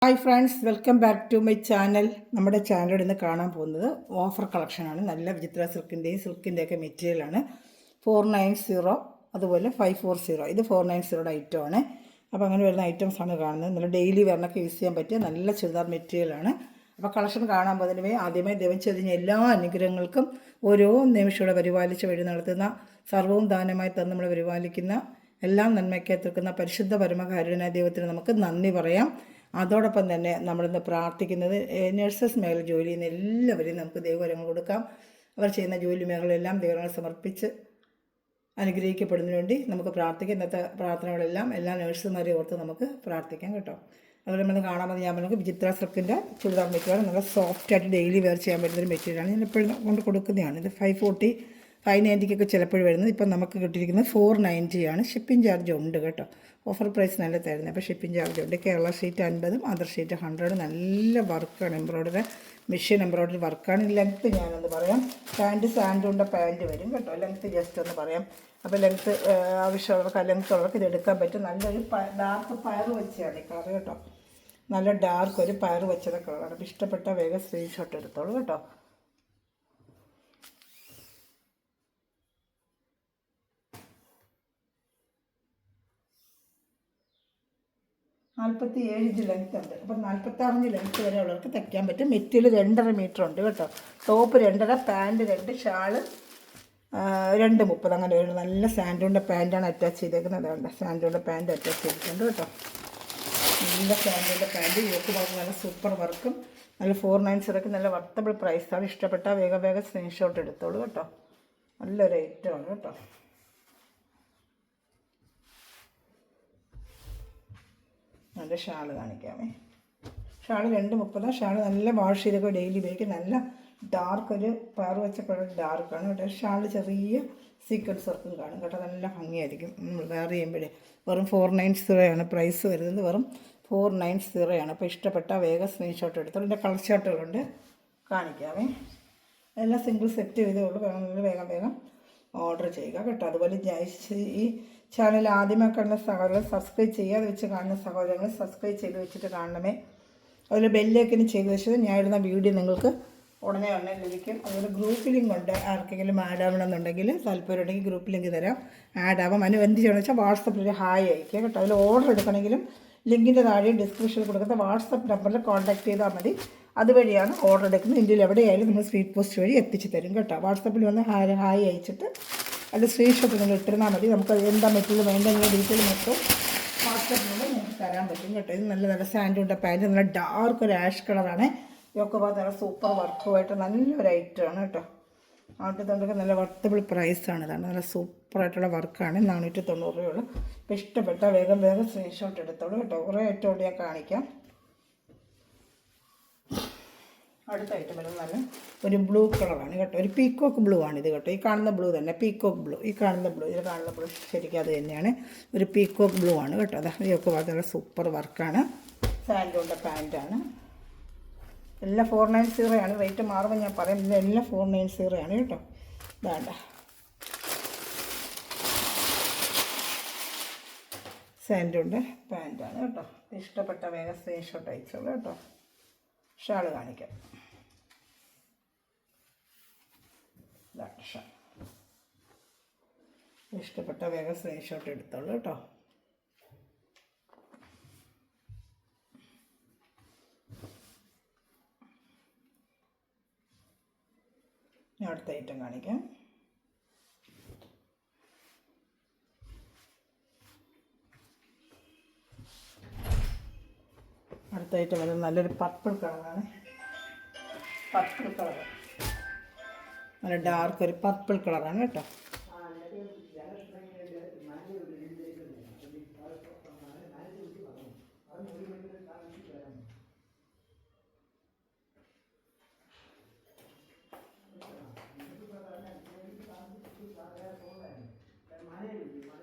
Hi friends, welcome back to my channel. നമ്മുടെ ചാനലിൽ ഇന്ന് കാണാൻ പോകുന്നത് ഓഫർ കളക്ഷനാണ്. നല്ല വിചിത്ര സിൽക്കിൻ്റെയൊക്കെ മെറ്റീരിയലാണ്. 490, അതുപോലെ 540. ഇത് 490യുടെ ഐറ്റമാണ്. അപ്പോൾ അങ്ങനെ വരുന്ന ഐറ്റംസാണ് കാണുന്നത്. നല്ല ഡെയിലി വെയറിനൊക്കെ യൂസ് ചെയ്യാൻ പറ്റിയ നല്ല ചുരിദാർ മെറ്റീരിയലാണ്. അപ്പോൾ കളക്ഷൻ കാണാൻ പോകുന്നതിന് ആദ്യമായി ദൈവം ചെയ്തിന് എല്ലാ അനുഗ്രഹങ്ങൾക്കും ഓരോ നിമിഷത്തോടെ പരിപാലിച്ച് വഴി നടത്തുന്ന സർവ്വവും ദാനമായി തന്ന് നമ്മളെ പരിപാലിക്കുന്ന എല്ലാം നന്മയ്ക്കായി തീർക്കുന്ന പരിശുദ്ധ പരമകാരുണ്യനായ ദൈവത്തിന് നമുക്ക് നന്ദി പറയാം. അതോടൊപ്പം തന്നെ നമ്മളിന്ന് പ്രാർത്ഥിക്കുന്നത് നഴ്സസ് മേഖല ജോലി ചെയ്യുന്ന എല്ലാവരെയും നമുക്ക് ദൈവവരങ്ങൾ കൊടുക്കാം. അവർ ചെയ്യുന്ന ജോലി മേഖലയെല്ലാം ദൈവങ്ങൾ സമർപ്പിച്ച് അനുഗ്രഹിക്കപ്പെടുന്നതിന് വേണ്ടി നമുക്ക് പ്രാർത്ഥിക്കാം. ഇന്നത്തെ പ്രാർത്ഥനകളെല്ലാം എല്ലാ നഴ്സുമാരെയും ഓർത്ത് നമുക്ക് പ്രാർത്ഥിക്കാം കേട്ടോ. അതുപോലെ നമ്മൾ കാണാൻ മതി, ഞാൻ നമുക്ക് വിചിത്ര സിൽക്കിൻ്റെ ചുരിദാർ മെറ്റീരിയൽ നല്ല സോഫ്റ്റായിട്ട് ഡെയിലി വെയർ ചെയ്യാൻ പറ്റുന്നൊരു മെറ്റീരിയലാണ്. ഞാൻ എപ്പോഴും കൊണ്ട് കൊടുക്കുന്നതാണ്. ഇത് 540, 590 ചിലപ്പോൾ വരുന്നത്. ഇപ്പം നമുക്ക് കിട്ടിയിരിക്കുന്നത് 490 ആണ്. ഷിപ്പിംഗ് ചാർജ് ഉണ്ട് കേട്ടോ. ഓഫർ പ്രൈസ് നല്ല തരുന്നത്. അപ്പോൾ ഷിപ്പിംഗ് ചാർജ് ഉണ്ട്. Kerala sheet 50, other sheet 100. നല്ല വർക്കാണ്, എംബ്രോയ്ഡറി, മെഷീൻ എംബ്രോയ്ഡറി വർക്കാണ്. ലെങ്ത്ത് ഞാനൊന്ന് പറയാം. സാൻഡുണ്ട പാൻറ്റ് വരും കേട്ടോ. ലെങ്ത്ത് ജസ്റ്റ് ഒന്ന് പറയാം. അപ്പോൾ ലെങ്ത്ത് ആവശ്യമുള്ളവർക്ക്, ലെങ്ത്ത് ഉള്ളവർക്ക് ഇത് എടുക്കാൻ പറ്റും. നല്ലൊരു ഡാർക്ക് പയർ വെച്ചാണ് ഈ കളർ കേട്ടോ. നല്ല ഡാർക്ക് ഒരു പയർ വെച്ചത് കളറാണ്. അപ്പോൾ ഇഷ്ടപ്പെട്ട വേഗം സ്ക്രീൻഷോട്ട് എടുത്തോളൂ കേട്ടോ. $47 ഇഞ്ച് ലെങ്ത്ത് ഉണ്ട്. അപ്പോൾ 46 ഇഞ്ച് ലെങ്ത്ത് വരെ ഉള്ളവർക്ക് തയ്ക്കാൻ പറ്റും. മെറ്റീരിയൽ 2.5 മീറ്റർ ഉണ്ട് കേട്ടോ. Top 2.5, pant 2, shawl 2.30. അങ്ങനെ ഒരു നല്ല സാൻഡുണ്ട പാൻറ്റാണ് അറ്റാച്ച് ചെയ്തേക്കുന്നത്. അതുകൊണ്ട് സാൻഡുണ്ട പാൻറ്റ് അറ്റാച്ച് ചെയ്തിട്ടുണ്ട് കേട്ടോ. നല്ല സാൻഡുണ്ട പാൻറ്റ്, യോക്ക് ഭാഗം നല്ല സൂപ്പർ വർക്കും, നല്ല 490 നല്ല വർത്തബിൾ പ്രൈസാണ്. ഇഷ്ടപ്പെട്ട വേഗം സ്ക്രീൻഷോട്ട് എടുത്തോളൂ കേട്ടോ. നല്ലൊരു ഐറ്റമാണ് കേട്ടോ. നല്ല ഷാള് കാണിക്കാമേ. ഷാള് 2.30. ഷാള് നല്ല വാഷ് ചെയ്തൊക്കെ ഡെയിലി ഉപയോഗിക്കും. നല്ല ഡാർക്ക് ഒരു പയർ വെച്ചപ്പോഴും ഡാർക്കാണ് കേട്ടോ. ഷാള് ചെറിയ സീക്വൻസ് വർക്കും കാണും കേട്ടോ. നല്ല ഭംഗിയായിരിക്കും നമ്മൾ വെയർ ചെയ്യുമ്പോഴേ. വെറും 490 പ്രൈസ് വരുന്നത്. വെറും 490. അപ്പോൾ ഇഷ്ടപ്പെട്ട വേഗം സ്ക്രീൻഷോട്ട് എടുത്തോളൂ. എൻ്റെ കളർ ഷർട്ടുകളുണ്ട്, കാണിക്കാമേ. എല്ലാം സിംഗിൾ സെറ്റ് ചെയ്തേ ഉള്ളൂ. വേഗം ഓർഡർ ചെയ്യുക കേട്ടോ. അതുപോലെ ഈ ചാനൽ ആദ്യമായി കാണുന്ന സഹോദരങ്ങൾ സബ്സ്ക്രൈബ് ചെയ്യാതെ വെച്ച് കാണുന്ന സഹോദരങ്ങൾ സബ്സ്ക്രൈബ് ചെയ്ത് വെച്ചിട്ട് കാണണമേ. അതുപോലെ ബെല്ലേക്കിന് ചെയ്ത് വെച്ചത് ഞാൻ ഇടുന്ന വീഡിയോ നിങ്ങൾക്ക് ഉടനെ ലഭിക്കും. അതുപോലെ ഗ്രൂപ്പ് ലിങ്ക് ഉണ്ട്. ആർക്കെങ്കിലും ആഡ് ആവണമെന്നുണ്ടെങ്കിൽ താല്പര്യമുണ്ടെങ്കിൽ ഗ്രൂപ്പ് ലിങ്ക് തരാം, ആഡ് ആവാം. അതിന് എന്ത് ചെയ്യണമെന്ന് വെച്ചാൽ വാട്സപ്പിൽ ഒരു ഹായ് അയക്കുക കേട്ടോ. അതിൽ ഓർഡർ എടുക്കണമെങ്കിലും ലിങ്കിൻ്റെ താഴെയും ഡിസ്ക്രിപ്ഷനിൽ കൊടുക്കുന്ന വാട്സപ്പ് നമ്പറിൽ കോൺടാക്ട് ചെയ്താൽ മതി. അതുവഴിയാണ് ഓർഡർ എടുക്കുന്നത്. ഇന്ത്യയിൽ എവിടെയായാലും നമ്മൾ സ്പീഡ് പോസ്റ്റ് വഴി എത്തിച്ച് തരും കേട്ടോ. വാട്സപ്പിൽ വന്ന് ഹായ് അയച്ചിട്ട് അത് സ്ക്രീൻഷോട്ട് നിങ്ങൾ ഇട്ടിരുന്നാൽ മതി. നമുക്ക് എന്താ മെറ്റീരിയൽ വേണ്ടെങ്കിൽ ഡീറ്റെയിൽ മൊത്തം വാട്സപ്പിലൂടെ നമുക്ക് തരാൻ പറ്റും കേട്ടോ. ഇത് നല്ല സാൻഡുണ്ട പാൻറ്റ്, നല്ല ഡാർക്ക് ഒരു ആഷ് കളറാണ്. ഇതൊക്കെ നല്ല സൂപ്പർ വർക്കുമായിട്ട് നല്ലൊരു ഐറ്റമാണ് കേട്ടോ. 490 നല്ല വർത്തബിൾ പ്രൈസാണ്. ഇതാണ് നല്ല സൂപ്പറായിട്ടുള്ള വർക്കാണ്. 490 രൂപയുള്ളൂ. ഇപ്പോൾ ഇഷ്ടപ്പെട്ട വേഗം സ്ക്രീൻഷോട്ട് എടുത്തോളൂ കേട്ടോ. കുറേ ഐറ്റം ഞാൻ കാണിക്കാം. അടുത്ത ഐറ്റം വരുന്നത് നല്ല ഒരു ബ്ലൂ കളറാണ് കേട്ടോ. ഒരു പീക്കോക്ക് ബ്ലൂ ആണ് ഇത് കേട്ടോ. ഈ കാണുന്ന ബ്ലൂ തന്നെ പീക്കോക്ക് ബ്ലൂ. ഇതിൽ കാണുന്ന ബ്ലൂ ശരിക്കും അത് തന്നെയാണ്. ഒരു പീക്കോക്ക് ബ്ലൂ ആണ് കേട്ടോ. അത് ഇതൊക്കെ വളരെ സൂപ്പർ വർക്കാണ്. സാൻഡുണ്ട പാൻറ്റാണ്. എല്ലാം 490 റേറ്റ് മാറുമ്പോൾ ഞാൻ പറയാം. ഇതെല്ലാം 490 കേട്ടോ. വേണ്ട സാൻഡുണ്ട പാൻറ്റാണ് കേട്ടോ. ഇഷ്ടപ്പെട്ട വേഗം സ്ക്രീൻഷോട്ട് അയച്ചോളൂ കേട്ടോ. ഷാള് കാണിക്കാം. ഷാൾ ഇഷ്ടപ്പെട്ട വേഗം സ്ക്രീൻഷോട്ട് എടുത്തോളൂ കേട്ടോ. ഞാൻ അടുത്ത ഐറ്റം കാണിക്കാം. അടുത്ത ഐറ്റം വരുന്നത് നല്ലൊരു പർപ്പിൾ കളറാണ്. പർപ്പിൾ കളർ നല്ല ഡാർക്ക് ഒരു പർപ്പിൾ കളറാണ് കേട്ടോ.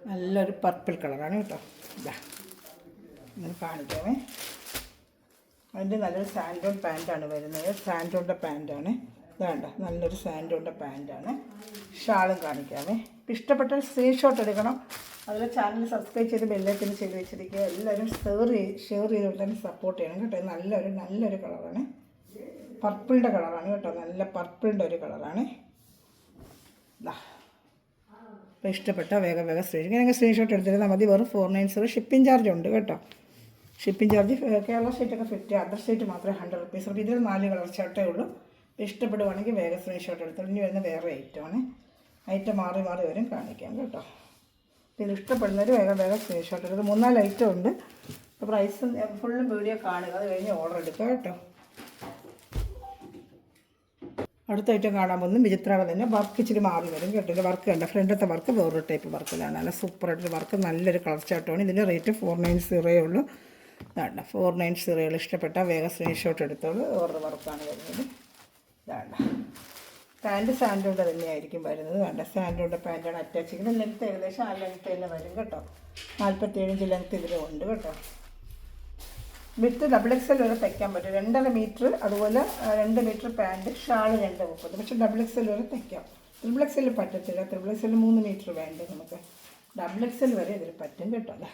നല്ലൊരു പർപ്പിൾ കളറാണ് കേട്ടോ. ഇതാ ഇങ്ങനെ കാണിക്കാമേ. അതിൻ്റെ നല്ലൊരു സാൻഡോൺ പാൻറ്റാണ് വരുന്നത്. സാൻഡോണിൻ്റെ പാൻറ്റാണ്. വേണ്ട നല്ലൊരു സാൻഡോണിൻ്റെ പാൻറ്റാണ്. ഷാളും കാണിക്കാമേ. ഇഷ്ടപ്പെട്ട സ്ക്രീൻഷോട്ട് എടുക്കണം. അതുപോലെ ചാനൽ സബ്സ്ക്രൈബ് ചെയ്ത് ബെല്ലൈക്കൻ ചെയ്ത് വെച്ചിരിക്കുക. എല്ലാവരും ഷെയർ ചെയ്ത് എല്ലാവരും സപ്പോർട്ട് ചെയ്യണം കേട്ടോ. നല്ലൊരു കളറാണ്, പർപ്പിളിൻ്റെ കളറാണ് കേട്ടോ. നല്ല പർപ്പിളിൻ്റെ ഒരു കളറാണ്. അപ്പോൾ ഇഷ്ടപ്പെട്ട വേഗം സ്ക്രീൻഷോട്ട് എടുത്തിരുന്നാൽ മതി. വെറും 490. ഷിപ്പിംഗ് ചാർജ് ഉണ്ട് കേട്ടോ. ഷിപ്പിംഗ് ചാർജ് കേരള സ്റ്റേറ്റൊക്കെ 50, അതർ സ്റ്റേറ്റ് മാത്രമേ 100 റുപ്പീസ്. അപ്പോൾ ഇതിൽ 4 കളർ ചാർട്ടേ ഉള്ളൂ. ഇഷ്ടപ്പെടുവാണെങ്കിൽ വേഗം സ്ക്രീൻഷോട്ട് എടുത്തോളൂ. ഇനി വരുന്ന വേറെ ഐറ്റമാണ്. ഐറ്റം മാറി വരും കാണിക്കാം കേട്ടോ. ഇത് ഇഷ്ടപ്പെടുന്നവർ വേഗം സ്ക്രീൻഷോട്ട് എടുത്ത് 3-4 ഐറ്റം ഉണ്ട്. പ്രൈസും ഫുള്ളും വീഡിയോ കാണുക, അത് കഴിഞ്ഞ് ഓർഡർ എടുക്കുക കേട്ടോ. അടുത്ത ഐറ്റം കാണാൻ പോകുന്നത് വിചിത്രകൾ തന്നെ. വർക്ക് ഇച്ചിരി മാറി വരും കേട്ടോ. ഇതിൻ്റെ വർക്ക് കണ്ട ഫ്രണ്ടത്തെ വർക്ക് വേറൊരു ടൈപ്പ് വർക്കിലാണ്. നല്ല സൂപ്പറായിട്ടൊരു വർക്ക്, നല്ലൊരു കളർ ചാർട്ടാണ്. ഇതിൻ്റെ റേറ്റ് 490 ഉള്ളൂ. വേണ്ട 490 ഇഷ്ടപ്പെട്ട വേഗം സ്ക്രീൻഷോട്ട് എടുത്തോളൂ. വേറൊരു വർക്കാണ് വരുന്നത്. വേണ്ട പാൻറ്റ് സാൻഡോയുടെ തന്നെയായിരിക്കും വരുന്നത്. വേണ്ട സാൻഡോയുടെ പാൻറ്റാണ് അറ്റാച്ച് ചെയ്യുന്നത്. ലെങ്ത്ത് ഏകദേശം ആ ലെങ്ത്ത് തന്നെ വരും കേട്ടോ. 47 ഇഞ്ച് ലെങ്ത്ത് ഇതിലുണ്ട് കേട്ടോ. വിത്ത് XXL വരെ തയ്ക്കാൻ പറ്റും. 2.5 മീറ്റർ, അതുപോലെ 2 മീറ്റർ പാൻറ്റ്, ഷാള് 2.30. പക്ഷേ XXL വരെ തയ്ക്കാം. XXL പറ്റത്തില്ല. XXL 3 മീറ്റർ വേണ്ട നമുക്ക്. XXL വരെ ഇതിൽ പറ്റും കേട്ടോ. അതെ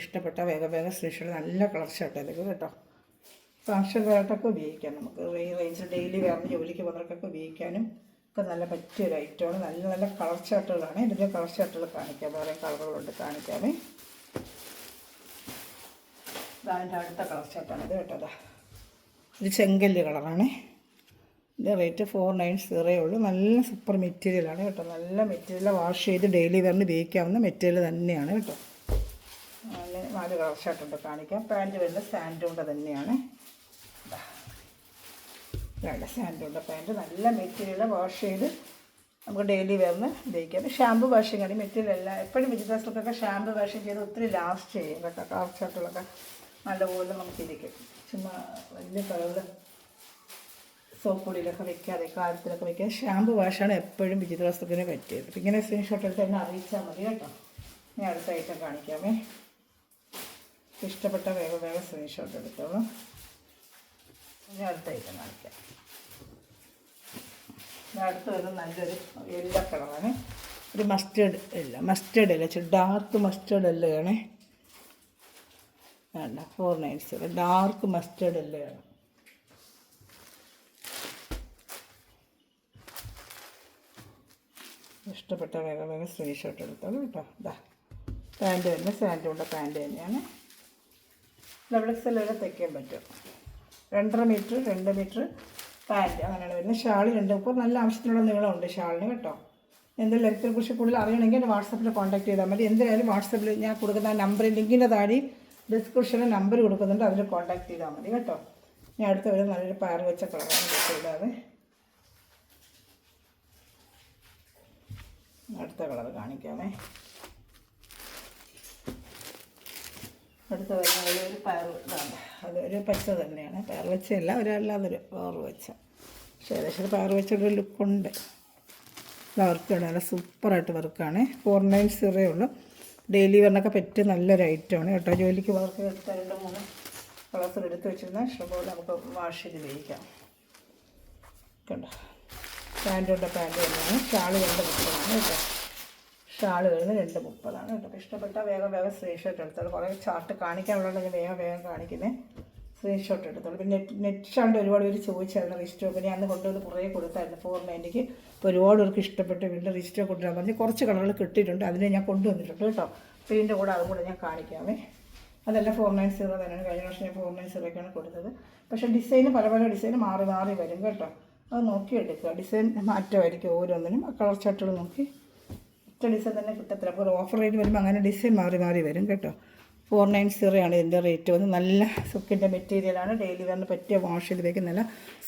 ഇഷ്ടപ്പെട്ട വേഗം സ്ക്രീൻഷോട്ട്. നല്ല കളർ ഷർട്ട് ഇതൊക്കെ കേട്ടോ. ഫാഷൻ വെയറായിട്ടൊക്കെ ഉപയോഗിക്കാം നമുക്ക്. റേഞ്ചിൽ ഡെയിലി വേറെ ജോലിക്ക് പോകുന്നവർക്കൊക്കെ ഉപയോഗിക്കാനും ഒക്കെ നല്ല പറ്റിയൊരു ഐറ്റമാണ്. നല്ല കളർ ഷർട്ടുകളാണ്. ഇതിൻ്റെ കളർ ഷർട്ടുകൾ കാണിക്കാം. വേറെ കളറുകളുണ്ട് കാണിക്കാമേ. അതിൻ്റെ അടുത്ത കളർ ഷർട്ടാണ് ഇത് കേട്ടോ. ഇത് ചെങ്കല്ല് കളറാണ്. ഇതിൻ്റെ റേറ്റ് 490 ഉള്ളൂ. നല്ല സൂപ്പർ മെറ്റീരിയലാണ് കേട്ടോ. നല്ല മെറ്റീരിയൽ, വാഷ് ചെയ്ത് ഡെയിലി വെയറിന് ഉപയോഗിക്കാവുന്ന മെറ്റീരിയൽ തന്നെയാണ് കേട്ടോ. 4 കളർ ഷർട്ടുണ്ട് കാണിക്കാം. പാൻറ്റ് വരുന്നത് സാൻഡോണ്ട തന്നെയാണ്. സാൻഡോണ്ട പാൻറ്റ്, നല്ല മെറ്റീരിയൽ, വാഷ് ചെയ്ത് നമുക്ക് ഡെയിലി വെയറിന് ഉപയോഗിക്കാം. ഷാമ്പു വാഷിംഗ് ആണ് മെറ്റീരിയൽ എല്ലാം. എപ്പോഴും വിജിറ്റേഴ്സൊക്കെ ഷാമ്പു വാഷിംഗ് ചെയ്ത് ഒത്തിരി ലാസ്റ്റ് ചെയ്യും കേട്ടോ. കളർ ഷർട്ടുകളൊക്കെ നല്ലപോലെ നമുക്കിരിക്കും. ചുമ്മാ വലിയ കളറിൽ സോപ്പ് പൊടിയിലൊക്കെ വെക്കാതെ കാര്യത്തിലൊക്കെ വെക്കാതെ ഷാമ്പു വാഷാണ് എപ്പോഴും വിജിറ്റേഴ്സൊക്കെ പറ്റിയത്. അപ്പം ഇങ്ങനെ സ്ക്രീൻഷോട്ട് എടുത്ത് എന്നെ അറിയിച്ചാൽ മതി കേട്ടോ. ഞാൻ അടുത്ത ഐറ്റം കാണിക്കാമേ. ഇഷ്ടപ്പെട്ട വേഗം സ്ക്രീൻഷോട്ട് എടുത്തോളൂ. ഞാൻ അടുത്ത ഐറ്റം കാണിക്കാം. അടുത്ത് വരുന്നത് നല്ലൊരു യെല്ലോ കളറാണ്. ഒരു മസ്റ്റേർഡ് അല്ല ഡാർക്ക് മസ്റ്റേർഡ് എല്ലയാണ്. വേണ്ട 490 ഡാർക്ക് മസ്റ്റേർഡ് എല്ലയാണ്. ഇഷ്ടപ്പെട്ട വേഗം സ്ക്രീൻഷോട്ട് എടുത്തോളൂ കേട്ടോ. പാൻറ്റ് തന്നെ സാൻഡോണ്ട പാൻറ്റ് തന്നെയാണ്. XXL വരെ തയ്ക്കാൻ പറ്റും. 2.5 മീറ്റർ 2 മീറ്റർ പാൻറ്റ് അങ്ങനെയാണ് വരുന്നത്. ഷാള് 2 നല്ല ആവശ്യത്തിനുള്ള നീളമുണ്ട് ഷാളിന് കേട്ടോ. എന്തെങ്കിലും ലെങ്ത്തിനെ കുറിച്ച് കൂടുതൽ അറിയണമെങ്കിൽ എൻ്റെ വാട്സപ്പിൽ കോൺടാക്ട് ചെയ്താൽ മതി. എന്തായാലും വാട്സപ്പിൽ ഞാൻ കൊടുക്കുന്ന നമ്പർ, ലിങ്കിൻ്റെ താഴെ ഡിസ്ക്രിപ്ഷനിൽ നമ്പർ കൊടുക്കുന്നുണ്ട്, അതിൽ കോൺടാക്ട് ചെയ്താൽ മതി കേട്ടോ. ഞാൻ അടുത്ത വരെ നല്ലൊരു പയർ വെച്ച കളറാണ് ഇടാതെ. അടുത്ത കളർ കാണിക്കാമേ. അടുത്ത വരുന്ന ഒരു പയർ ഇതാണ്. അതൊരു പച്ച തന്നെയാണ്. പയർ വെച്ചല്ല, ഒരല്ലാതൊരു വേറെ വെച്ച. പക്ഷേ ഏകദേശം പയർ വെച്ചൊരു ലുക്കുണ്ട്. വർക്കാണ്, നല്ല സൂപ്പറായിട്ട് വർക്കാണ്. 490 ഉള്ളൂ. ഡെയിലി വെയറിനൊക്കെ പറ്റിയ നല്ലൊരു ഐറ്റമാണ് കേട്ടോ. ജോലിക്ക് വർക്ക് എടുത്ത 2-3 കളേഴ്സ് എടുത്ത് വെച്ചിരുന്നാൽ ഇഷ്ടംപോലെ നമുക്ക് വാഷ് ചെയ്ത് ഉപയോഗിക്കാം കേട്ടോ. പാൻറ്റോൻ്റെ പാൻറ്റ് തന്നെയാണ്. ഷാള് 2.30 കേട്ടോ. ഷാള് വരുന്നത് 2.30 കേട്ടോ. അപ്പോൾ ഇഷ്ടപ്പെട്ട വേഗം സ്ക്രീൻഷോട്ട് എടുത്തോളൂ. കുറേ ചാർട്ട് കാണിക്കാനുള്ളതെങ്കിൽ വേഗം കാണിക്കുന്നത് സ്ക്രീൻഷോട്ട് എടുത്തോളൂ. പിന്നെ നെറ്റ് ഷാണ്ട് ഒരുപാട് പേര് ചോദിച്ചായിരുന്നു റീസ്റ്റോക്ക്. ഞാൻ അന്ന് കൊണ്ടുവന്ന് കുറേ കൊടുത്തായിരുന്നു 490. ഇപ്പോൾ ഒരുപാട് പേർക്ക് ഇഷ്ടപ്പെട്ട് വീണ്ടും റീസ്റ്റോക്ക് കൊണ്ടുവരാൻ പറഞ്ഞ് കുറച്ച് കളറുകൾ കിട്ടിയിട്ടുണ്ട്. അതിനെ ഞാൻ കൊണ്ടുവന്നിട്ടുണ്ട് കേട്ടോ. അപ്പോൾ ഇതിൻ്റെ കൂടെ അതും കൂടെ ഞാൻ കാണിക്കാമേ. അതെല്ലാം 490 തന്നെയാണ്. കഴിഞ്ഞ വർഷം ഞാൻ 490 കൊടുത്തത്. പക്ഷേ ഡിസൈന് പല ഡിസൈന് മാറി വരും കേട്ടോ. അത് നോക്കി എടുക്കുക. ഡിസൈൻ മാറ്റമായിരിക്കും ഓരോന്നിനും. ആ കളർ ചാർട്ടുകൾ നോക്കി ഒറ്റ ഡിസൈൻ തന്നെ കിട്ടത്തില്ല. അപ്പോൾ ഓഫർ റേറ്റ് വരുമ്പോൾ അങ്ങനെ ഡിസൈൻ മാറി വരും കേട്ടോ. 490 ആണ് ഇതിൻ്റെ റേറ്റ് വന്ന്. നല്ല സിൽക്കിൻ്റെ മെറ്റീരിയലാണ്. ഡെയിലി വെയറിന് പറ്റിയ വാഷ് ചെയ്ത് വയ്ക്കുന്ന നല്ല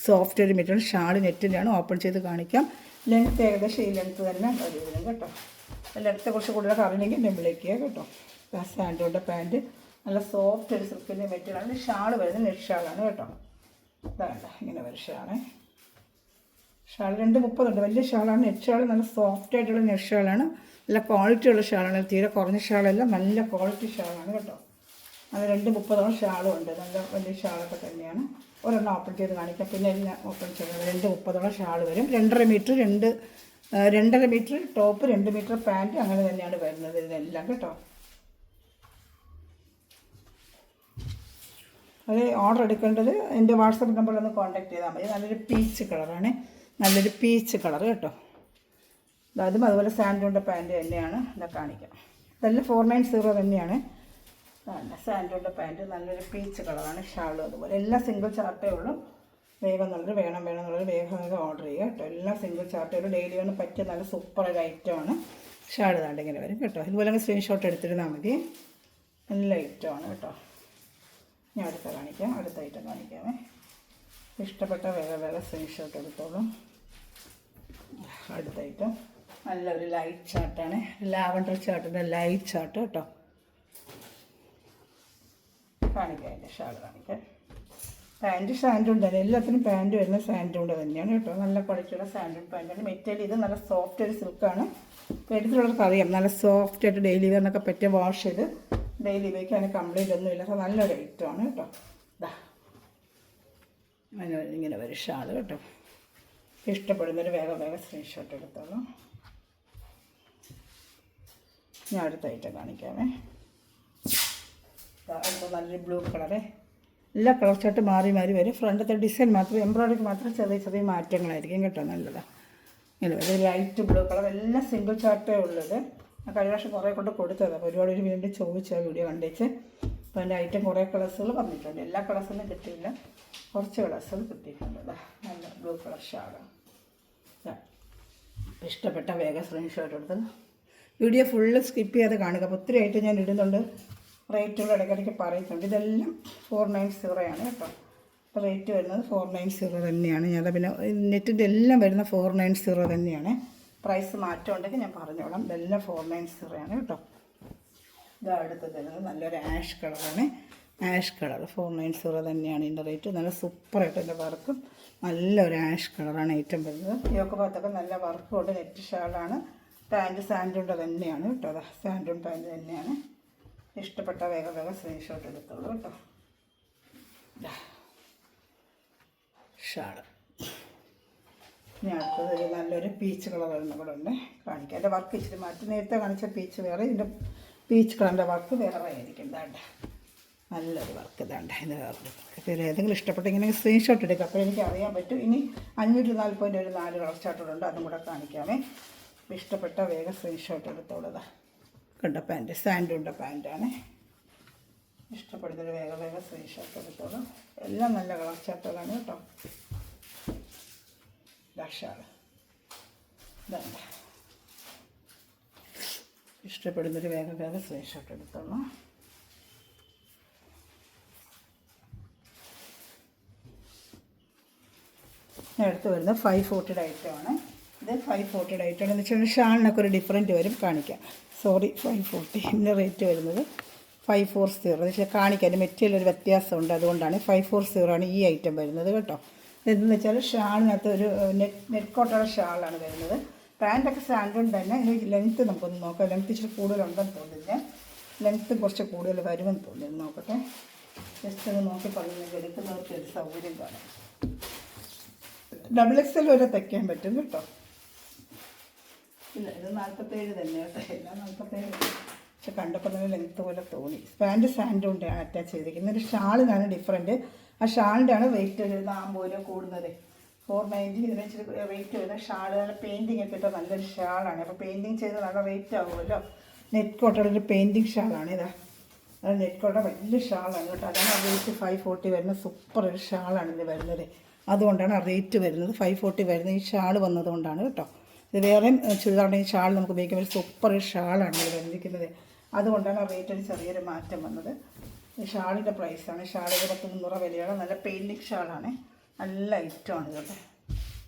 സോഫ്റ്റ് ഒരു മെറ്റീരിയൽ. ഷാള് നെറ്റിൻ്റെയാണ്. ഓപ്പൺ ചെയ്ത് കാണിക്കാം. ലെങ്ത്ത് ഏകദേശം ഈ ലെങ്ത്ത് തന്നെ വരും കേട്ടോ. ലെങ്ത്ത് കുറച്ച് കൂടുതലൊക്കെ അറിയണമെങ്കിൽ എന്നെ വിളിക്കുക കേട്ടോ. സാൻഡോൻ്റെ പാൻറ്റ് നല്ല സോഫ്റ്റ് ഒരു സിൽക്കിൻ്റെ മെറ്റീരിയലാണ്. ഷാള് വരുന്നത് നെറ്റ് ഷാളാണ് കേട്ടോ. വേണ്ട ഇങ്ങനെ വരും ഷാള്. ഷാൾ 2.30 ഉണ്ട്. വലിയ ഷാളാണ്. നെറ്റ് ഷാൾ നല്ല സോഫ്റ്റ് ആയിട്ടുള്ള നെറ്റ് ഷാളാണ്. നല്ല ക്വാളിറ്റി ഉള്ള ഷാളാണ്. തീരെ കുറഞ്ഞ ഷാളല്ല, നല്ല ക്വാളിറ്റി ഷാളാണ് കേട്ടോ. അത് 2.30 ഷാളും ഉണ്ട്. നല്ല വലിയ ഷാളൊക്കെ തന്നെയാണ്. ഒരെണ്ണം ഓപ്പൺ ചെയ്ത് കാണിക്കാം. പിന്നെ എല്ലാം ഓപ്പൺ ചെയ്യുന്നത് 2.30 ഷാൾ വരും. 2.5 metre 2 2.5 metre top, 2 metre pant, അങ്ങനെ തന്നെയാണ് വരുന്നത് ഇതിനെല്ലാം കേട്ടോ. അത് ഓർഡർ എടുക്കേണ്ടത് എൻ്റെ വാട്സപ്പ് നമ്പറിലൊന്ന് കോൺടാക്ട് ചെയ്താൽ മതി. നല്ലൊരു പീച്ച് കളറാണ്, നല്ലൊരു പീച്ച് കളർ കേട്ടോ. അതും അതുപോലെ സാൻഡോണിൻ്റെ പാൻറ്റ് തന്നെയാണ്. ഇതാ കാണിക്കാം. ഇതെല്ലാം 490 തന്നെയാണ്. സാൻഡോണിൻ്റെ പാൻറ്റ് നല്ലൊരു പീച്ച് കളറാണ്. ഷാളും അതുപോലെ എല്ലാം സിംഗിൾ ചാർട്ടേ ഉള്ളൂ. വേഗം എന്നുള്ളൊരു വേണമെന്നുള്ളൊരു വേഗം ഓർഡർ ചെയ്യുക കേട്ടോ. എല്ലാം സിംഗിൾ ചാർട്ടേ ഉള്ളൂ. ഡെയിലി ഒന്ന് പറ്റിയ നല്ല സൂപ്പർ ഒരു ഐറ്റമാണ്. ഷാൾ താണ്ട് ഇങ്ങനെ വരും കേട്ടോ. ഇതുപോലെ സ്ക്രീൻഷോട്ട് എടുത്തിരുന്നാൽ മതി. നല്ല ഐറ്റമാണ് കേട്ടോ. ഞാൻ അടുത്ത കാണിക്കാം, അടുത്ത ഐറ്റം കാണിക്കാമേ. ഇഷ്ടപ്പെട്ട വേഗം സ്ക്രീൻഷോട്ട് എടുത്തോളൂ. അടുത്ത ഐറ്റം നല്ലൊരു ലൈറ്റ് ചാർട്ടാണ്. ലാവൻഡർ ചാർട്ടിൻ്റെ ലൈറ്റ് ചാർട്ട് കേട്ടോ. കാണിക്കാം, അതിൻ്റെ ഷാൾ കാണിക്കാം. പാൻറ്റ് സാൻഡൂൺ തന്നെ, എല്ലാത്തിനും പാൻറ്റ് വരുന്ന സാൻഡൂൺ തന്നെയാണ് കേട്ടോ. നല്ല ക്വാളിറ്റിയുള്ള സാൻഡൂൺ പാൻറ്റാണ്. മെറ്റീരിയൽ ഇത് നല്ല സോഫ്റ്റ് ഒരു സിൽക്കാണ്. എടുത്തിട്ടുള്ളവർക്ക് അറിയാം, നല്ല സോഫ്റ്റ് ആയിട്ട് ഡെയിലി വെയറിനൊക്കെ പറ്റിയ വാഷ് ചെയ്ത് ഡെയിലി ഉപയോഗിക്കാൻ കംപ്ലൈൻറ്റ് ഒന്നുമില്ല. അപ്പോൾ നല്ലൊരു ഐറ്റമാണ് കേട്ടോ. ഇതാ ഇങ്ങനെ വരും ഷാൾ കേട്ടോ. ഇഷ്ടപ്പെടുന്നൊരു വേഗം സ്ക്രീൻഷോട്ട് എടുത്തോളൂ. ഞാൻ അടുത്ത ഐറ്റം കാണിക്കാമേ. അടുത്ത നല്ലൊരു ബ്ലൂ കളറ്. എല്ലാ കളർ ചാർട്ട് മാറി വരും. ഫ്രണ്ടത്തെ ഡിസൈൻ മാത്രം, എംബ്രോയിഡറിക്ക് മാത്രം ചെറിയ മാറ്റങ്ങളായിരിക്കും കേട്ടോ. നല്ലതാണ്. ഇങ്ങനെ ഒരു ലൈറ്റ് ബ്ലൂ കളർ. എല്ലാം സിംഗിൾ ചാർട്ടേ ഉള്ളത്. കഴിഞ്ഞ വർഷം കുറേ കൊണ്ട് കൊടുത്തതാണ്. അപ്പോൾ ഒരുപാട് ഒരു വീണ്ടും ചോദിച്ച വീഡിയോ കണ്ടേച്ച്. അപ്പോൾ അതിൻ്റെ ഐറ്റം കുറേ കളേഴ്സുകൾ വന്നിട്ടുണ്ട്. എല്ലാ കളേഴ്സൊന്നും കിട്ടിയില്ല, കുറച്ച് കളേഴ്സുകൾ കിട്ടിയിട്ടുണ്ട്. നല്ല ബ്ലൂ കളർ ഷാളാണ്. ഇഷ്ടപ്പെട്ട വേഗം സ്ക്രീൻഷോട്ട് എടുത്ത് വീഡിയോ ഫുള്ള് സ്കിപ്പ് ചെയ്യാതെ കാണുക. അപ്പോൾ ഒത്തിരി ആയിട്ട് ഞാൻ ഇടുന്നുണ്ട്. റേറ്റുകൾ ഇടയ്ക്കിടയ്ക്ക് പറയുന്നുണ്ട്. ഇതെല്ലാം 490 ആണ് കേട്ടോ. അപ്പോൾ റേറ്റ് വരുന്നത് 490 തന്നെയാണ്. ഞാൻ പിന്നെ നെറ്റിൻ്റെ എല്ലാം വരുന്ന 490 തന്നെയാണ്. പ്രൈസ് മാറ്റം ഉണ്ടെങ്കിൽ ഞാൻ പറഞ്ഞോളാം. ഇതെല്ലാം 490 ആണ് കേട്ടോ. ഇത് അടുത്ത് തരുന്നത് നല്ലൊരു ആഷ് കളറാണ്. ആഷ് കളർ 490 തന്നെയാണ് ഇതിൻ്റെ റേറ്റ്. നല്ല സൂപ്പറായിട്ട് എൻ്റെ വർക്കും നല്ലൊരു ആഷ് കളറാണ് ഐറ്റം വരുന്നത്. യോക്ക് ഭാഗത്തൊക്കെ നല്ല വർക്കും ഉണ്ട്. നെറ്റ് ഷാളാണ്. പാൻറ്റ് സാൻഡൂണിൻ്റെ തന്നെയാണ് കേട്ടോ. അതാ സാൻഡൂൺ പാൻറ്റ് തന്നെയാണ്. ഇഷ്ടപ്പെട്ട വേഗം സ്ക്രീൻഷോട്ട് എടുത്തോളൂ കേട്ടോ. ഷാള്. ഇനി അടുത്തത് ഒരു നല്ലൊരു പീച്ച് കളർ വരുന്ന കൂടെ ഉണ്ട്. കാണിക്കാം. എൻ്റെ വർക്ക് ഇച്ചിരി മാറ്റി. നേരത്തെ കാണിച്ച പീച്ച് വേറെ, ഇതിൻ്റെ പീച്ച് കളറിൻ്റെ വർക്ക് വേറെ ആയിരിക്കും. ഇതാണ്ട നല്ലൊരു വർക്ക്. ഇതാണ്ട ഇത് വേറെ. അപ്പോൾ ഏതെങ്കിലും ഇഷ്ടപ്പെട്ടെങ്കിൽ സ്ക്രീൻഷോട്ട് എടുക്കുക. അപ്പോൾ എനിക്ക് അറിയാൻ പറ്റും. ഇനി 540 ഒരു 4 കളർ ചാർട്ടുകളുണ്ട്. അതും കൂടെ കാണിക്കാമേ. ഇഷ്ടപ്പെട്ട വേഗം സ്ക്രീൻഷോട്ട് എടുത്തോളൂ. കണ്ട പാൻറ്റ് സാൻഡൂണിൻ്റെ പാൻറ്റാണ്. ഇഷ്ടപ്പെടുന്നൊരു വേഗം സ്ക്രീൻഷോട്ട് എടുത്തോളൂ. എല്ലാം നല്ല കളർ ചാർട്ടുകളാണ് കേട്ടോ. ഷാള് ഇതല്ല. ഇഷ്ടപ്പെടുന്നൊരു വേഗം സ്ക്രീൻഷോട്ട് എടുത്തോളൂ. അടുത്ത് വരുന്നത് 540 ഐറ്റമാണ്. ഇത് 540 ഐറ്റമാണ്. എന്ന് വെച്ചാൽ ഷാളിനൊക്കെ ഒരു ഡിഫറൻറ്റ് വരും. കാണിക്കാം. 540 ഇതിൻ്റെ റേറ്റ് വരുന്നത് 540. എന്ന് വെച്ചാൽ കാണിക്കാൻ മെറ്റീരിയൽ ഒരു വ്യത്യാസമുണ്ട്. അതുകൊണ്ടാണ് 540 ആണ് ഈ ഐറ്റം വരുന്നത് കേട്ടോ. ഇതെന്ന് വെച്ചാൽ ഷാളിനകത്ത് ഒരു നെറ്റ് കോട്ടുള്ള ഷാളാണ് വരുന്നത്. പാൻറ്റൊക്കെ സാൻഡൂൺ തന്നെ. ഇതിന് ലെങ്ത്ത് നമുക്കൊന്ന് നോക്കാം. ലെങ്ത്ത് ഇച്ചിരി കൂടുതലുണ്ടെന്ന് തോന്നില്ല. ലെങ്ത്ത് കുറച്ച് കൂടുതൽ വരുമെന്ന് തോന്നില്ല. നോക്കട്ടെ. ജസ്റ്റ് ഒന്ന് നോക്കി പറഞ്ഞെങ്കിൽ എടുക്കുന്നവർക്ക് ഒരു സൗകര്യം കാണാം. XXL വരെ തയ്ക്കാൻ പറ്റും കേട്ടോ. ഇല്ല, ഇത് 47 തന്നെ കേട്ടോ. എല്ലാം 47. പക്ഷെ കണ്ടപ്പോൾ തന്നെ ലെങ്ത്ത് പോലെ തോന്നി. പാൻറ്റ് സാൻഡൂണിൻ്റെയാണ് അറ്റാച്ച് ചെയ്തിരിക്കുന്നത്. ഒരു ഷാളിനാണ് ഡിഫറൻറ്റ്. ആ ഷാളിൻ്റെ ആണ് വെയിറ്റ് ഒരു 40 രൂപ കൂടുന്നത്. 490 ഇതിന് ഇച്ചിരി വെയിറ്റ് വരുന്നത്. ഷാൾ നല്ല പെയിൻറ്റിങ് ഒക്കെ ഇട്ടാൽ നല്ലൊരു ഷാളാണ്. അപ്പോൾ പെയിൻറ്റിങ് ചെയ്ത് നല്ല വെയിറ്റ് ആകുമല്ലോ. നെറ്റ് കോട്ടയുടെ ഒരു പെയിൻറ്റിങ് ഷാളാണ് ഇതാ. അത് നെറ്റ് കോട്ട വലിയ ഷാളാണ് കേട്ടോ. അതാണ് ആ റേറ്റ് 540 വരുന്ന സൂപ്പർ ഒരു ഷാളാണ് ഇത് വരുന്നത്. അതുകൊണ്ടാണ് ആ റേറ്റ് വരുന്നത് 540 വരുന്നത്. ഈ ഷാൾ വന്നതുകൊണ്ടാണ് കേട്ടോ. ഇത് വേറെയും ചുരിദാറിൻ്റെ ഈ ഷാൾ നമുക്ക് ഉപയോഗിക്കുമ്പോൾ സൂപ്പർ ഒരു ഷാളാണ് ഇത് വന്നിരിക്കുന്നത്. അതുകൊണ്ടാണ് ആ റേറ്റിന് ചെറിയൊരു മാറ്റം വന്നത്. ഈ ഷാളിൻ്റെ പ്രൈസാണ്. ഷാൾ 300 വിലയാണ്. നല്ല പെയിൻറ്റിങ് ഷാളാണ്. നല്ല ഐറ്റമാണ് കേട്ടോ.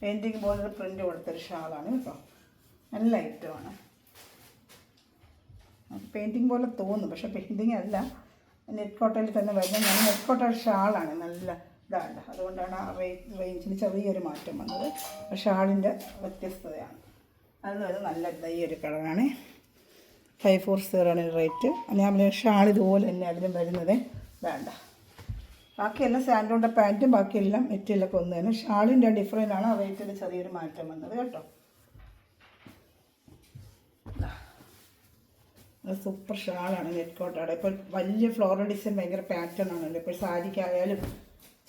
പെയിൻറ്റിങ് പോലെ പ്രിൻ്റ് കൊടുത്തൊരു ഷാളാണ് കേട്ടോ. നല്ല ഐറ്റമാണ്. പെയിൻറ്റിങ് പോലെ തോന്നും, പക്ഷേ പെയിൻറ്റിങ് അല്ല. നെറ്റ് കോട്ടയിൽ തന്നെ വരുന്നത്. നല്ല നെറ്റ് കോട്ട ഷാളാണ്. നല്ല ഇതാണ്. അതുകൊണ്ടാണ് ആ റേഞ്ചിന് ചെറിയൊരു മാറ്റം വന്നത്. ഷാളിൻ്റെ വ്യത്യസ്തതയാണ്. അത് നല്ല ഈ ഒരു കളറാണ്. 540 ആണ് റേറ്റ്. ഞാൻ ഷാൾ ഇതുപോലെ തന്നെ അതിലും വരുന്നത്. വേണ്ട, ബാക്കിയെല്ലാം സാൻഡോണിൻ്റെ പാൻറ്റും ബാക്കിയെല്ലാം മെറ്റീരിയലൊക്കെ ഒന്ന് തന്നെ. ഷാളിൻ്റെ ഡിഫറൻ്റ് ആണ്. ആ റേറ്റിൽ ചെറിയൊരു മാറ്റം വന്നത് കേട്ടോ. സൂപ്പർ ഷാളാണ്, നെറ്റ് കോട്ടാണ്. ഇപ്പോൾ വലിയ ഫ്ലോറൽ ഡിസൈൻ ഭയങ്കര പാറ്റേൺ ആണല്ലോ. ഇപ്പോൾ സാരിക്കായാലും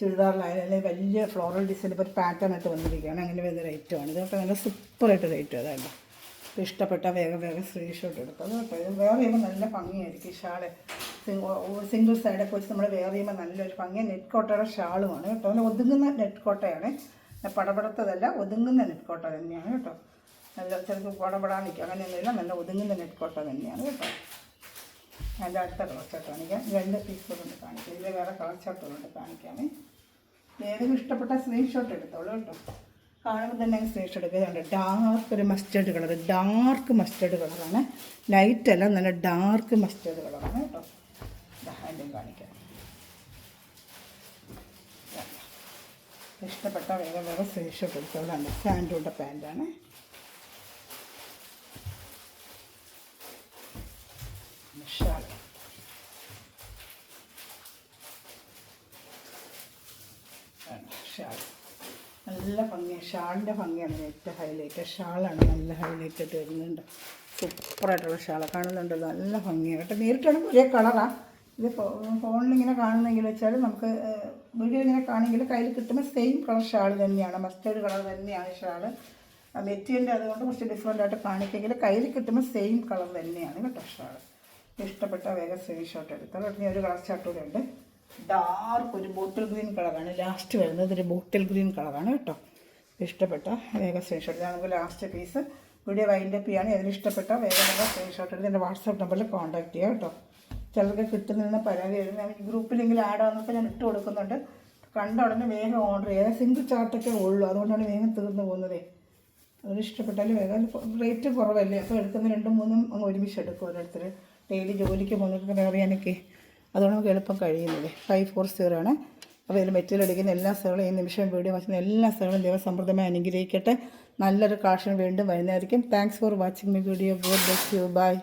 ചുരിദാറിലായാലും വലിയ ഫ്ലോറൽ ഡിസൈൻ ഇപ്പോൾ ഒരു പാറ്റേൺ ആയിട്ട് വന്നിരിക്കുകയാണ്. അങ്ങനെ വരുന്ന റേറ്റുമാണ്. ഇതൊക്കെ നല്ല സൂപ്പറായിട്ട് റേറ്റ് അതാണ്. ഇപ്പോൾ ഇഷ്ടപ്പെട്ട വേഗം സ്ക്രീൻഷോട്ട് എടുക്കും. അത് കേട്ടോ, ഇത് വേറെ ചെയ്യുമ്പോൾ നല്ല ഭംഗിയായിരിക്കും. ഷാള് സിംഗിൾ സൈഡൊക്കെ വെച്ച് നമ്മൾ വേറെ ചെയ്യുമ്പോൾ നല്ലൊരു ഭംഗി. നെറ്റ് കോട്ടയുടെ ഷാളുമാണ് കേട്ടോ. നല്ല ഒതുങ്ങുന്ന നെറ്റ് കോട്ടയാണ്, പടപടത്തതല്ല, ഒതുങ്ങുന്ന നെറ്റ് കോട്ട തന്നെയാണ് കേട്ടോ. നല്ല ചിലപ്പോൾ പടപടാൻ നിൽക്കും, അങ്ങനെയൊന്നുമില്ല, നല്ല ഒതുങ്ങുന്ന നെറ്റ് കോട്ട തന്നെയാണ് കേട്ടോ. അതിൻ്റെ അടുത്ത കളർ ചാർട്ട് കാണിക്കാം. 2 പീസുകളുണ്ട് കാണിക്കാം. ഇതിൽ വേറെ കളർ ചാർട്ടുകളുണ്ട് കാണിക്കാമേ. ഏതെങ്കിലും ഇഷ്ടപ്പെട്ട സ്ക്രീൻഷോട്ട് എടുത്തോളൂ കേട്ടോ. കാണുമ്പോൾ തന്നെ സ്ക്രീൻഷോട്ട് എടുക്കുക. ഡാർക്ക് ഒരു മസ്റ്റേർഡ് കളർ, ഡാർക്ക് മസ്റ്റേർഡ് കളറാണ്, ലൈറ്റല്ല, നല്ല ഡാർക്ക് മസ്റ്റേർഡ് കളറാണ് കേട്ടോ. അതിൻ്റെ കാണിക്കാം. ഇഷ്ടപ്പെട്ട വേറെ സ്ക്രീൻഷോട്ട് എടുത്തോളാണ്. സാൻഡൂടെ പാൻറ്റാണ്. ഷാൾ ഷാൾ നല്ല ഭംഗിയാണ്. ഷാളിൻ്റെ ഭംഗിയാണ് ഏറ്റവും ഹൈലൈറ്റ്. ഷാളാണ് നല്ല ഹൈലൈറ്റ് ആയിട്ട് വരുന്നുണ്ട്. സൂപ്പറായിട്ടുള്ള ഷാള് കാണുന്നുണ്ടല്ലോ, നല്ല ഭംഗിയാണ് കേട്ടോ. നേരിട്ടാണ് ഒരേ കളറാണ്. ഇത് ഫോണിലിങ്ങനെ കാണുന്നെങ്കിൽ വെച്ചാൽ നമുക്ക് വീഡിയോ ഇങ്ങനെ കാണെങ്കിൽ കയ്യിൽ കിട്ടുമ്പോൾ സെയിം കളർ ഷാൾ തന്നെയാണ്, മസ്റ്റേർഡ് കളർ തന്നെയാണ് ഷാള്. മെറ്റീരിയൽ അതുകൊണ്ട് കുറച്ച് ഡിഫറെൻ്റ് ആയിട്ട് കാണിക്കുമെങ്കിൽ കയ്യിൽ കിട്ടുമ്പോൾ സെയിം കളർ തന്നെയാണ് കേട്ടോ ഷാൾ. ഇഷ്ടപ്പെട്ട വേഗം സ്ക്രീൻഷോട്ട് എടുത്താൽ. ഉടനെ ഒരു കളർ ചാർട്ട് കൂടെ ഉണ്ട്. ഡാർക്ക് ഒരു ബോട്ടിൽ ഗ്രീൻ കളറാണ് ലാസ്റ്റ് വരുന്നത്. ഒരു ബോട്ടിൽ ഗ്രീൻ കളറാണ് കേട്ടോ. ഇഷ്ടപ്പെട്ട വേഗം സ്ക്രീൻഷോട്ട്. നമുക്ക് ലാസ്റ്റ് പീസ് വീഡിയോ വൈൻഡപ്പ് ചെയ്യാണ്. അതിലിഷ്ടപ്പെട്ട വേഗം സ്ക്രീൻഷോട്ട് എടുത്ത് എൻ്റെ വാട്സാപ്പ് നമ്പറിൽ കോൺടാക്ട് ചെയ്യുക കേട്ടോ. ചിലർക്ക് കിട്ടുന്നതിന് പരാതി വരുന്നത് ഗ്രൂപ്പിലെങ്കിലും ആഡ് ആവുന്നപ്പോൾ ഞാൻ ഇട്ട് കൊടുക്കുന്നുണ്ട്. കണ്ട ഉടനെ വേഗം ഓർഡർ ചെയ്യുക. സിംഗിൾ ചാർട്ടൊക്കെ ഉള്ളൂ, അതുകൊണ്ടാണ് വേഗം തീർന്നു പോകുന്നത്. അതിലിഷ്ടപ്പെട്ടാൽ വേഗം റേറ്റ് കുറവല്ലേ, അപ്പോൾ എടുക്കുന്ന 2, 3 അങ്ങ് ഒരുമിച്ച് എടുക്കും ഓരോരുത്തർ. ഡെയിലി ജോലിക്ക് പോകുന്നവർക്ക് അറിയാനൊക്കെ അതുകൊണ്ട് നമുക്ക് എളുപ്പം കഴിയുന്നത്. 540 ആണ്. അപ്പോൾ ഇതിൽ മെറ്റീരിയൽ അടിക്കുന്ന എല്ലാ സേളും ഈ നിമിഷം വീഡിയോ വായിക്കുന്ന എല്ലാ സേളും ദൈവസമൃദ്ധമായി അനുഗ്രഹിക്കട്ടെ. നല്ലൊരു കളക്ഷൻ വീണ്ടും വരുന്നതായിരിക്കും. Thanks for watching my video. God bless you. By.